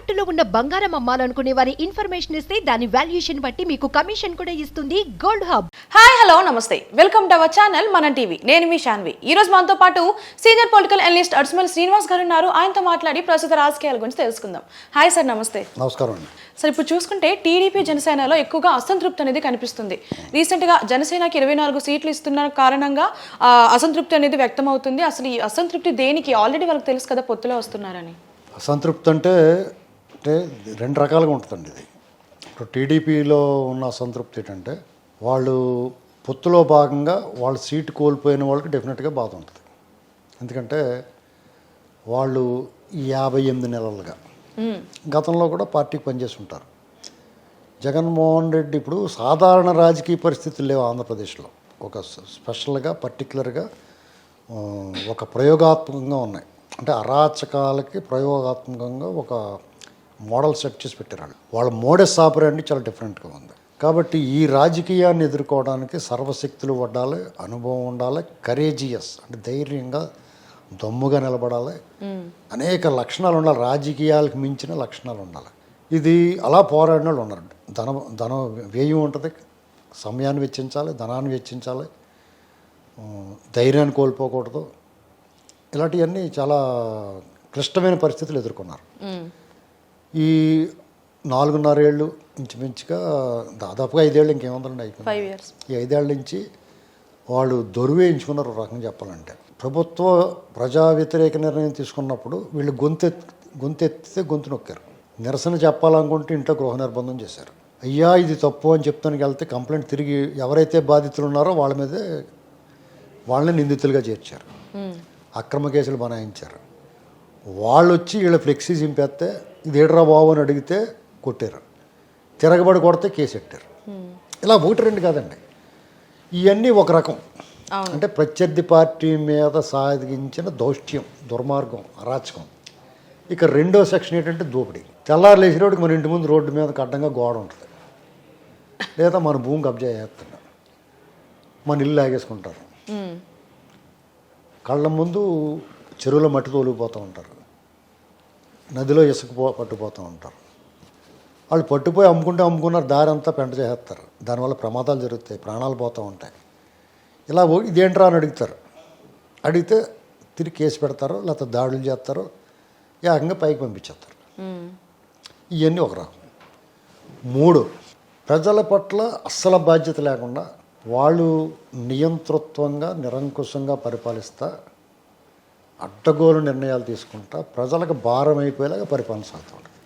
తాకట్టులో ఉన్న బంగారం అమ్మాలనుకునే వారి ఇన్ఫర్మేషన్ ఇస్తే దాని వాల్యుయేషన్ బట్టి మీకు కమిషన్ కూడా ఇస్తుంది గోల్డ్ హబ్. హాయ్ హలో నమస్తే, వెల్కమ్ టు అవర్ ఛానల్ మన టీవీ. నేను మీ శాన్వి. ఈ రోజు మనతో పాటు సీనియర్ పొలిటికల్ అనలిస్ట్ అడ్స్మల్ శ్రీనివాస్ గారు ఉన్నారు. ఆయనతో మాట్లాడి ప్రస్తుత రాజకీయాల గురించి తెలుసుకుందాం. హాయ్ సార్, నమస్తే. నమస్కారం అండి. సార్, ఇప్పుడు చూసుకుంటే టీడీపీ జనసేనలో ఎక్కువగా అసంతృప్తి అనేది కనిపిస్తుంది. రీసెంట్గా జనసేనకి 24 సీట్లు ఇస్తున్న కారణంగా అసంతృప్తి అనేది వ్యక్తం అవుతుంది. అసలు ఈ అసంతృప్తి దేనికి? ఆల్రెడీ వాళ్ళకి తెలుసు కదా పొత్తులో వస్తున్నారని. అసంతృప్తి అంటే రెండు రకాలుగా ఉంటుందండి. ఇది ఇప్పుడు టీడీపీలో ఉన్న అసంతృప్తి ఏంటంటే వాళ్ళు పొత్తులో భాగంగా వాళ్ళ సీటు కోల్పోయిన వాళ్ళకి డెఫినెట్గా బాధ ఉంటుంది. ఎందుకంటే వాళ్ళు 58 నెలలుగా గతంలో కూడా పార్టీకి పనిచేసి ఉంటారు. జగన్మోహన్ రెడ్డి ఇప్పుడు సాధారణ రాజకీయ పరిస్థితులు లేవు ఆంధ్రప్రదేశ్లో. ఒక స్పెషల్గా పర్టికులర్గా ఒక ప్రయోగాత్మకంగా ఉన్నాయి. అంటే అరాచకాలకి ప్రయోగాత్మకంగా ఒక మోడల్ సెట్ చేసి పెట్టారు. వాళ్ళ మోడస్ ఆపరేండి చాలా డిఫరెంట్గా ఉంది. కాబట్టి ఈ రాజకీయాన్ని ఎదుర్కోవడానికి సర్వశక్తులు వడ్డాలి, అనుభవం ఉండాలి, కరేజియస్ అంటే ధైర్యంగా దమ్ముగా నిలబడాలి, అనేక లక్షణాలు ఉండాలి, రాజకీయాలకు మించిన లక్షణాలు ఉండాలి. ఇది అలా పోరాడిన వాళ్ళు ఉన్నారు. ధనం వ్యయం ఉంటుంది, సమయాన్ని వెచ్చించాలి, ధనాన్ని వెచ్చించాలి, ధైర్యాన్ని కోల్పోకూడదు. ఇలాంటివన్నీ చాలా క్లిష్టమైన పరిస్థితులు ఎదుర్కొన్నారు. ఈ 4.5 ఏళ్ళు ఇంచుమించుగా దాదాపుగా 5 ఏళ్ళు ఇంకేముందండి అయిపోయింది. 5 years. ఈ 5 ఏళ్ళ నుంచి వాళ్ళు దొరువేయించుకున్నారు. ఒక రకంగా చెప్పాలంటే ప్రభుత్వ ప్రజా వ్యతిరేక నిర్ణయం తీసుకున్నప్పుడు వీళ్ళు గొంతెత్తితే గొంతు నొక్కారు. నిరసన చెప్పాలనుకుంటే ఇంట్లో గృహ నిర్బంధం చేశారు. అయ్యా ఇది తప్పు అని చెప్తానికి వెళ్తే కంప్లైంట్ తిరిగి ఎవరైతే బాధితులు ఉన్నారో వాళ్ళ మీదే వాళ్ళని నిందితులుగా చేర్చారు. అక్రమ కేసులు బనాయించారు. వాళ్ళు వచ్చి వీళ్ళ ఫ్లెక్సీ చింపేస్తే ఇది ఏడ్రా బాబు అని అడిగితే కొట్టారు, తిరగబడి కొడితే కేసు పెట్టారు. ఇలా 1-2 కాదండి, ఇవన్నీ ఒక రకం. అంటే ప్రత్యర్థి పార్టీ మీద సాగించిన దౌష్ట్యం, దుర్మార్గం, అరాచకం. ఇక రెండో సెక్షన్ ఏంటంటే దోపిడీ. తెల్లారు లేచినోడికి మన ఇంటి ముందు రోడ్డు మీద అడ్డంగా గోడ ఉంటుంది, లేదా మన భూమి కబ్జా చేస్తున్నారు, మన ఇల్లు లాగేసుకుంటారు, కళ్ళ ముందు చెరువులో మట్టి తోలిపోతూ ఉంటారు, నదిలో ఇసుక పట్టుపోతూ ఉంటారు. వాళ్ళు పట్టుపోయి అమ్ముకున్నారు, దారి అంతా పెంట చేసేస్తారు. దానివల్ల ప్రమాదాలు జరుగుతాయి, ప్రాణాలు పోతూ ఉంటాయి. ఇలా ఇదేంట్రా అని అడుగుతారు. అడిగితే తిరిగి కేసు పెడతారు, లేకపోతే దాడులు చేస్తారు, ఏకంగా పైకి పంపించేస్తారు. ఇవన్నీ ఒక రకం. 3, ప్రజల పట్ల అస్సలు బాధ్యత లేకుండా వాళ్ళు నియంతృత్వంగా నిరంకుశంగా పరిపాలిస్తా, అడ్డగోలు నిర్ణయాలు తీసుకుంటా, ప్రజలకు భారం అయిపోయేలాగా పరిపాలన సాగుతూ ఉంటుంది.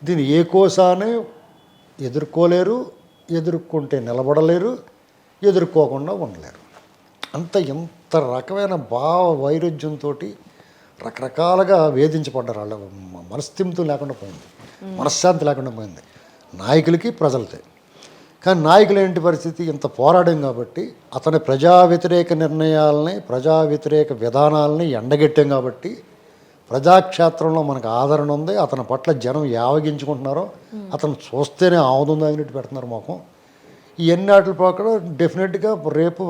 దీన్ని ఏ కోసానే ఎదుర్కోలేరు, ఎదుర్కొంటే నిలబడలేరు, ఎదుర్కోకుండా ఉండలేరు. ఎంత రకమైన భావ వైరుధ్యంతో రకరకాలుగా వేధించబడ్డారు. వాళ్ళ మనస్థిమితం లేకుండా పోయింది, మనశ్శాంతి లేకుండా పోయింది నాయకులకి, ప్రజలకి. కానీ నాయకులు ఏంటి పరిస్థితి? ఇంత పోరాడం కాబట్టి అతని ప్రజా వ్యతిరేక నిర్ణయాలని, ప్రజా వ్యతిరేక విధానాలని ఎండగట్టాం కాబట్టి ప్రజాక్షేత్రంలో మనకు ఆదరణ ఉంది. అతని పట్ల జనం యావగించుకుంటున్నారో, అతను చూస్తేనే ఆవుంది అన్నట్టు పెడుతున్నారు మొఖం. ఇవన్నీ వాటి ప్రకారం డెఫినెట్గా రేపు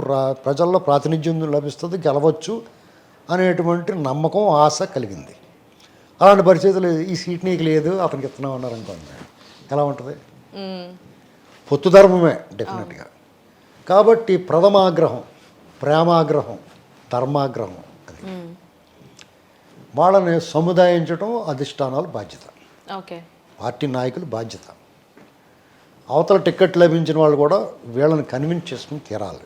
ప్రజల్లో ప్రాతినిధ్యం లభిస్తుంది, గెలవచ్చు అనేటువంటి నమ్మకం, ఆశ కలిగింది. అలాంటి పరిస్థితులు ఈ సీట్ నీకు లేదు, అతనికి ఇస్తున్నాం అన్నారు అనుకోండి, ఎలా ఉంటుంది? పొత్తు ధర్మమే డెఫినెట్గా. కాబట్టి ప్రథమాగ్రహం, ప్రేమాగ్రహం, ధర్మాగ్రహం, అది వాళ్ళని సముదాయించడం అధిష్టానాలు బాధ్యత, పార్టీ నాయకులు బాధ్యత. అవతల టికెట్ లభించిన వాళ్ళు కూడా వీళ్ళని కన్విన్స్ చేసుకుని తీరాలి.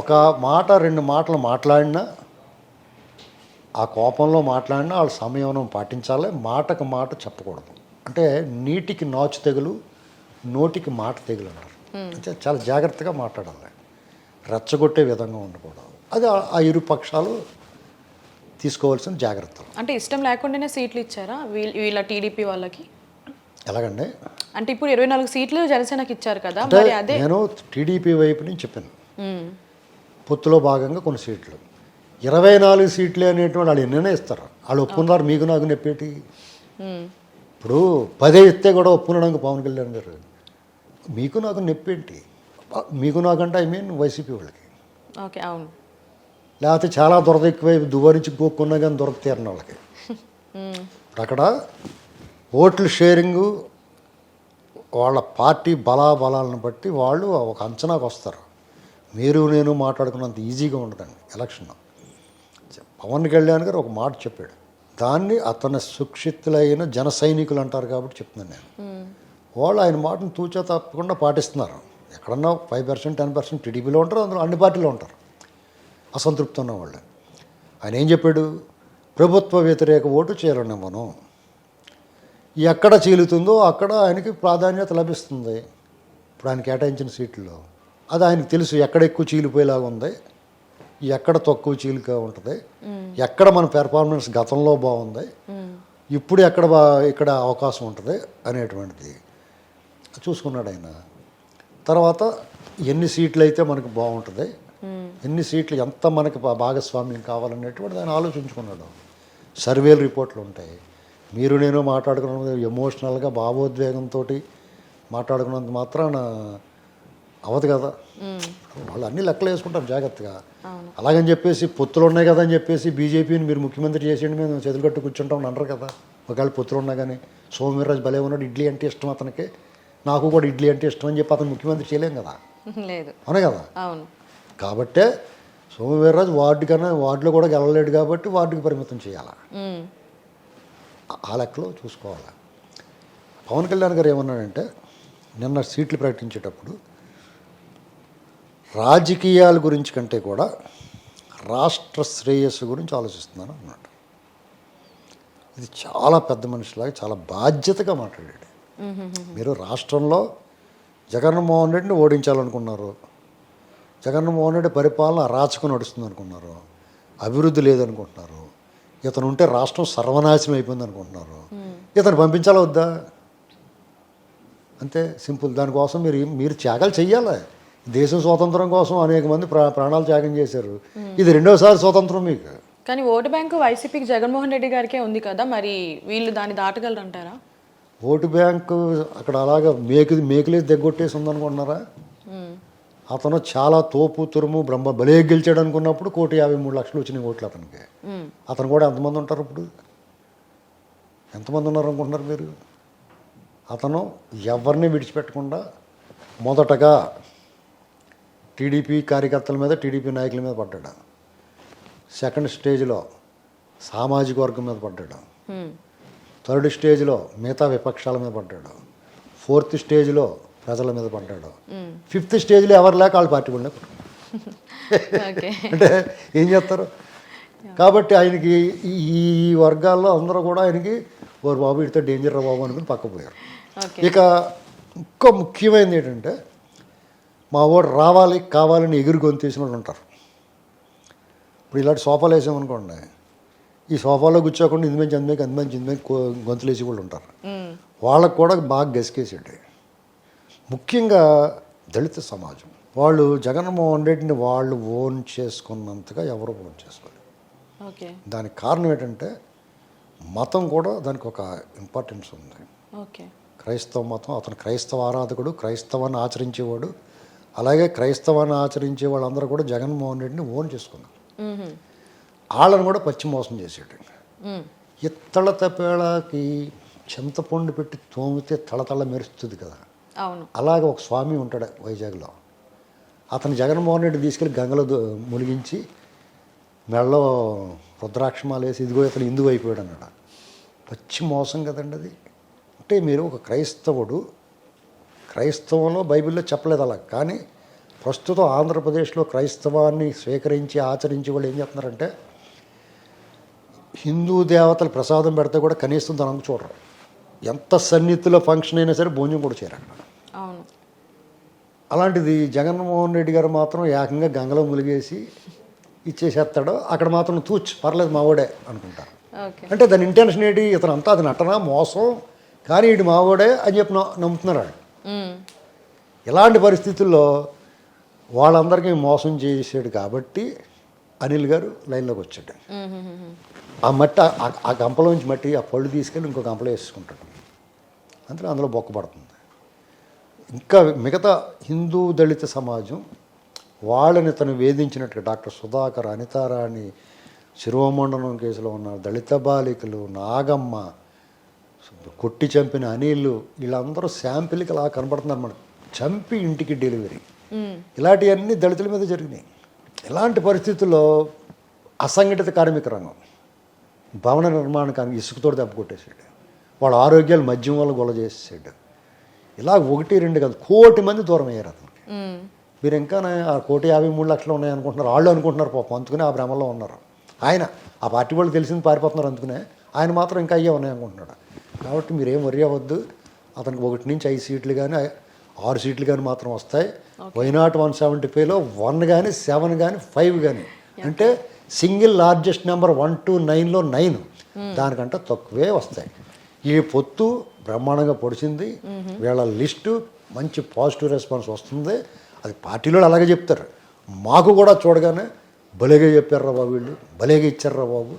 ఒక మాట 2 మాటలు మాట్లాడినా, ఆ కోపంలో మాట్లాడినా వాళ్ళ సంయమనం పాటించాలి. మాటకు మాట చెప్పకూడదు. అంటే నీటికి నాచు తెగులు, నోటికి మాట తెగులు అన్నారు. అంటే చాలా జాగ్రత్తగా మాట్లాడాలి, రెచ్చగొట్టే విధంగా ఉండకూడదు. అది ఆ ఇరు పక్షాలు తీసుకోవాల్సిన జాగ్రత్తలు. అంటే ఇష్టం లేకుండానే సీట్లు ఇచ్చారా వీళ్ళ టీడీపీ వాళ్ళకి? ఎలాగండి అంటే ఇప్పుడు 24 సీట్లు జనసేనకి ఇచ్చారు కదా, మరి అదే నేను టీడీపీ వైపు నుంచి చెప్పాను. పొత్తులో భాగంగా కొన్ని సీట్లు 24 సీట్లే అనేటువంటి వాళ్ళు ఎన్నైనా ఇస్తారు. వాళ్ళు ఒప్పుకున్నారు. మీకు నాకు నెప్పేటి? ఇప్పుడు 10 ఇస్తే కూడా ఒప్పుకున్నాడానికి పవన్ కళ్యాణ్ గారు, మీకు నాకు నొప్పేంటి? మీకు నాకంటే వైసీపీ వాళ్ళకి. ఓకే, అవును. లేకపోతే చాలా దొరద ఎక్కువై దువారించి గోక్కున్నా కానీ దొరకతీరని వాళ్ళకి. అక్కడ ఓట్లు షేరింగు వాళ్ళ పార్టీ బలాబలాలను బట్టి వాళ్ళు ఒక అంచనాకు వస్తారు. మీరు నేను మాట్లాడుకున్నంత ఈజీగా ఉండదండి ఎలక్షన్. పవన్ కళ్యాణ్ గారు ఒక మాట చెప్పాడు, దాన్ని అతని సుక్షితులైన జన సైనికులు అంటారు కాబట్టి చెప్తున్నాను నేను. వాళ్ళు ఆయన మాటను తూచా తప్పకుండా పాటిస్తున్నారు. ఎక్కడన్నా 5% 10% టీడీపీలో ఉంటారు, అందులో అన్ని పార్టీలో ఉంటారు అసంతృప్తి ఉన్న వాళ్ళు. ఆయన ఏం చెప్పాడు, ప్రభుత్వ వ్యతిరేక ఓటు చేయాలని మనం ఎక్కడ చీలుతుందో అక్కడ ఆయనకి ప్రాధాన్యత లభిస్తుంది. ఇప్పుడు ఆయన కేటాయించిన సీట్లలో అది ఆయనకు తెలుసు, ఎక్కడ ఎక్కువ చీలిపోయేలాగా ఉంది, ఎక్కడ తక్కువ చీలిక ఉంటుంది, ఎక్కడ మన పెర్ఫార్మెన్స్ గతంలో బాగుంది, ఇప్పుడు ఇక్కడ అవకాశం ఉంటుంది అనేటువంటిది చూసుకున్నాడు ఆయన. తర్వాత ఎన్ని సీట్లు అయితే మనకు బాగుంటుంది, ఎన్ని సీట్లు ఎంత మనకి భాగస్వామ్యం కావాలనేటువంటిది ఆయన ఆలోచించుకున్నాడు. సర్వేలు రిపోర్ట్లు ఉంటాయి. మీరు నేను మాట్లాడుకున్న ఎమోషనల్గా భావోద్వేగంతో మాట్లాడుకున్నంత మాత్రాన అవదు కదా. వాళ్ళు అన్ని లెక్కలు వేసుకుంటారు జాగ్రత్తగా. అలాగని చెప్పేసి పొత్తులు ఉన్నాయి కదా అని చెప్పేసి బీజేపీని మీరు ముఖ్యమంత్రి చేసేయండి మేము చేతులు కట్టు కూర్చుంటాం అనరు కదా. ఒకవేళ పొత్తులు ఉన్నా కానీ సోమవీర్రాజు భలే ఉన్నాడు, ఇడ్లీ అంటే ఇష్టం అతనికి, నాకు కూడా ఇడ్లీ అంటే ఇష్టం అని చెప్పి అతను ముఖ్యమంత్రి చేయలేం కదా. లేదు, అవునే కదా. అవును. కాబట్టే సోమవీర్రాజు వార్డులో కూడా గెలవలేడు కాబట్టి వార్డుకి పరిమితం చేయాలి. ఆ లెక్కలో చూసుకోవాలి. పవన్ కళ్యాణ్ గారు ఏమన్నాడంటే నిన్న సీట్లు ప్రకటించేటప్పుడు రాజకీయాల గురించి కంటే కూడా రాష్ట్ర శ్రేయస్సు గురించి ఆలోచిస్తున్నాను అన్నాడు. ఇది చాలా పెద్ద మనిషిలాగా చాలా బాధ్యతగా మాట్లాడాడు. మీరు రాష్ట్రంలో జగన్మోహన్ రెడ్డిని ఓడించాలనుకున్నారు, జగన్మోహన్ రెడ్డి పరిపాలన అరాచకం నడుస్తుంది అనుకున్నారు, అభివృద్ధి లేదనుకుంటున్నారు, ఇతను ఉంటే రాష్ట్రం సర్వనాశనం అయిపోయింది అనుకుంటున్నారు, ఇతను పంపించాలా వద్దా? అంతే సింపుల్. దానికోసం మీరు త్యాగాలు చెయ్యాలి. దేశం స్వాతంత్రం కోసం అనేక మంది ప్రాణాలు త్యాగం చేశారు. ఇది రెండోసారి స్వాతంత్రం మీకు. కానీ ఓటు బ్యాంకు వైసీపీకి జగన్మోహన్ రెడ్డి గారికే ఉంది కదా, మరి వీళ్ళు దాన్ని దాటగలరు అంటారా? ఓటు బ్యాంకు అక్కడ అలాగా మేకులేసి దగ్గొట్టేసి ఉందనుకుంటున్నారా? అతను చాలా తోపు తురుము భలే గెలిచాడు అనుకున్నప్పుడు 1,53,00,000 వచ్చినాయి ఓట్లు అతనికి. అతను కూడా ఎంతమంది ఉంటారు ఇప్పుడు? ఎంతమంది ఉన్నారు అనుకుంటున్నారు మీరు? అతను ఎవరిని విడిచిపెట్టకుండా మొదటగా టీడీపీ కార్యకర్తల మీద, టీడీపీ నాయకుల మీద పడ్డాడు. సెకండ్ స్టేజ్లో సామాజిక వర్గం మీద పడ్డాడు. థర్డ్ స్టేజ్లో మిగతా విపక్షాల మీద పడ్డాడు. ఫోర్త్ స్టేజ్లో ప్రజల మీద పడ్డాడు. ఫిఫ్త్ స్టేజ్లో ఎవరు లేక వాళ్ళ పార్టీ కూడా అంటే ఏం చేస్తారు? కాబట్టి ఆయనకి ఈ వర్గాల్లో అందరూ కూడా ఆయనకి ఓరు బాబు ఇడితే డేంజర్ రా బాబు అనుకుని పక్కపోయారు. ఇక ఇంకో ముఖ్యమైనది ఏంటంటే మా వాడు రావాలి కావాలని ఎగురు గొంతేసిన వాళ్ళు ఉంటారు. ఇప్పుడు ఇలాంటి సోఫాలు వేసామనుకోండి, ఈ సోఫాలో కూర్చోకుండా ఇందుమంచి అంతమంచి గొంతులు వేసి వాళ్ళు ఉంటారు. వాళ్ళకు కూడా బాగా గసికేసాడు. ముఖ్యంగా దళిత సమాజం వాళ్ళు జగన్మోహన్ రెడ్డిని వాళ్ళు ఓన్ చేసుకున్నంతగా ఎవరు ఓన్ చేసుకోలేదు. దానికి కారణం ఏంటంటే మతం కూడా దానికి ఒక ఇంపార్టెన్స్ ఉంది. క్రైస్తవ మతం, అతను క్రైస్తవ ఆరాధకుడు, క్రైస్తవాన్ని ఆచరించేవాడు. అలాగే క్రైస్తవాన్ని ఆచరించే వాళ్ళందరూ కూడా జగన్మోహన్ రెడ్డిని ఓన్ చేసుకున్నారు. వాళ్ళని కూడా పచ్చి మోసం చేసాడు. ఇత్తళ్ళ తపేళకి చింతపండు పెట్టి తోమితే తళతళ మెరుస్తుంది కదా, అలాగే ఒక స్వామి ఉంటాడు వైజాగ్లో. అతను జగన్మోహన్ రెడ్డి తీసుకెళ్ళి గంగలో మునిగించి మెడలో రుద్రాక్షమాలు వేసి ఇదిగో ఇతను హిందువు అయిపోయాడు అన్నాడు. పచ్చి మోసం కదండి అది. అంటే మీరు ఒక క్రైస్తవుడు, క్రైస్తవంలో బైబిల్లో చెప్పలేదు అలా, కానీ ప్రస్తుతం ఆంధ్రప్రదేశ్లో క్రైస్తవాన్ని స్వీకరించి ఆచరించి వాళ్ళు ఏం చెప్తున్నారంటే హిందూ దేవతలు ప్రసాదం పెడితే కూడా కనీసం తనకు చూడరు. ఎంత సన్నిహితుల ఫంక్షన్ అయినా సరే భోజనం కూడా చేయరు అక్కడ. అలాంటిది జగన్మోహన్ రెడ్డి గారు మాత్రం ఏకంగా గంగలో ములిగేసి ఇచ్చేసేస్తాడు. అక్కడ మాత్రం పర్లేదు మావోడే అనుకుంటారు. అంటే దాని ఇంటెన్షన్ ఏంటి? ఇతను అంతా అది నటన మోసం, కానీ ఇటు మావోడే అని చెప్పి నమ్ముతున్నారు వాళ్ళు. ఇలాంటి పరిస్థితుల్లో వాళ్ళందరికీ మోసం చేసాడు కాబట్టి అనిల్ గారు లైన్లోకి వచ్చాడు. ఆ మట్టి ఆ గంపలోంచి మట్టి ఆ పళ్ళు తీసుకెళ్ళి ఇంకో గంపలో వేసుకుంటాడు. అంటే అందులో బొక్క పడుతుంది. ఇంకా మిగతా హిందూ దళిత సమాజం వాళ్ళని తను వేధించినట్టుగా డాక్టర్ సుధాకర్, అనితారాణి, శిరోమండలం కేసులో ఉన్న దళిత బాలికలు, నాగమ్మ, కొట్టి చంపిన అనిల్ వీళ్ళందరూ శాంపిల్కి అలా కనబడుతున్నారు మనకు. చంపి ఇంటికి డెలివరీ, ఇలాంటివన్నీ దళితుల మీద జరిగినాయి. ఇలాంటి పరిస్థితుల్లో అసంఘటిత కార్మిక రంగం భవన నిర్మాణానికి ఇసుకతోటి దెబ్బ కొట్టేసాడు. వాళ్ళ ఆరోగ్యాలు మద్యం వల్ల గొల్ల చేసేసాడు. ఇలా 1-2 కాదు, 1 కోటి మంది దూరం అయ్యారు అతనికి. మీరు ఇంకా ఆ 1,53,00,000 ఉన్నాయి అనుకుంటున్నారు, వాళ్ళు అనుకుంటున్నారు పాపం, అందుకనే ఆ భ్రమలో ఉన్నారు. ఆయన ఆ పార్టీ వాళ్ళు తెలిసింది పారిపోతున్నారు, అందుకనే ఆయన మాత్రం ఇంకా అయ్యే ఉన్నాయి అనుకుంటున్నాడు. కాబట్టి మీరేం వర్రీ అవ్వద్దు. అతనికి 1 నుంచి 5 సీట్లు కానీ 6 సీట్లు కానీ మాత్రం వస్తాయి. వైనాట్ 175లో 1 కానీ 7 కానీ 5 కానీ, అంటే సింగిల్ లార్జెస్ట్ నెంబర్ 1 to 9లో 9, దానికంటే తక్కువే వస్తాయి. ఈ పొత్తు బ్రహ్మాండంగా పొడిచింది. వీళ్ళ లిస్టు మంచి పాజిటివ్ రెస్పాన్స్ వస్తుంది. అది పార్టీలో అలాగే చెప్తారు. మాకు కూడా చూడగానే భలేగా చెప్పారు రా బాబు, వీళ్ళు భలేగా ఇచ్చారు బాబు.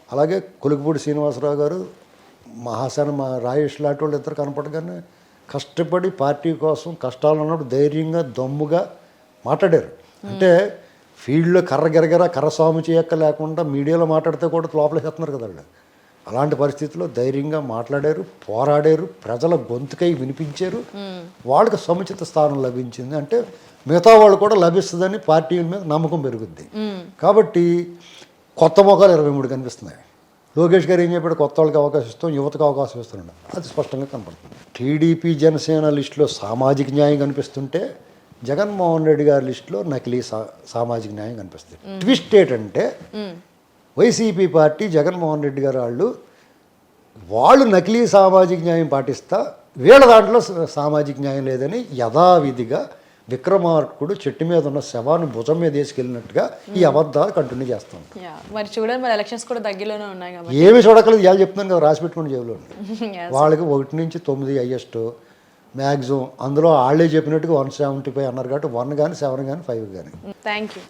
అలాగే కొలుకుపూడి శ్రీనివాసరావు గారు, మహాసేన మా రాయేష్ లాంటి వాళ్ళు ఇద్దరు కనపడగానే కష్టపడి పార్టీ కోసం కష్టాలు ఉన్నప్పుడు ధైర్యంగా దమ్ముగా మాట్లాడారు. అంటే ఫీల్డ్లో కర్ర స్వామి చేయక్క లేకుండా మీడియాలో మాట్లాడితే కూడా లోపలికి వస్తున్నారు కదా వాళ్ళు. అలాంటి పరిస్థితుల్లో ధైర్యంగా మాట్లాడారు, పోరాడారు, ప్రజల గొంతుకై వినిపించారు. వాళ్ళకి సముచిత స్థానం లభించింది. అంటే మిగతా వాళ్ళు కూడా లభిస్తుందని పార్టీల మీద నమ్మకం పెరుగుద్ది. కాబట్టి కొత్త మొఖాలు 23 కనిపిస్తున్నాయి. లోకేష్ గారు ఏం చెప్పాడు, కొత్త వాళ్ళకి అవకాశం ఇస్తాం, యువతకు అవకాశం ఇస్తున్నాడు. అది స్పష్టంగా కనపడుతుంది. టీడీపీ జనసేన లిస్టులో సామాజిక న్యాయం కనిపిస్తుంటే జగన్మోహన్ రెడ్డి గారి లిస్టులో నకిలీ సామాజిక న్యాయం కనిపిస్తుంది. ట్విస్ట్ ఏంటంటే వైసీపీ పార్టీ జగన్మోహన్ రెడ్డి గారు వాళ్ళు నకిలీ సామాజిక న్యాయం పాటిస్తా, వీళ్ళ దాంట్లో సామాజిక న్యాయం లేదని యథావిధిగా విక్రమార్కుడు చెట్టు మీద ఉన్న శవాన్ని భుజం మీద వేసుకెళ్ళినట్టుగా ఈ అబద్ధాలు కంటిన్యూ చేస్తాం. మరి చూడండి, మరి ఎలక్షన్స్ కూడా దగ్గరలోనే ఉన్నాయి కాబట్టి ఏమి చూడకలేదు. ఇవాళ చెప్తున్నాను కదా, రాసి పెట్టుకుని జేబులో వాళ్ళకి 1 నుంచి 9 హైయెస్ట్ మ్యాక్సిమం. అందులో వాళ్ళే చెప్పినట్టుగా 175 అన్నారు కాబట్టి 1 కానీ 7 కానీ 5 కానీ. Thank you.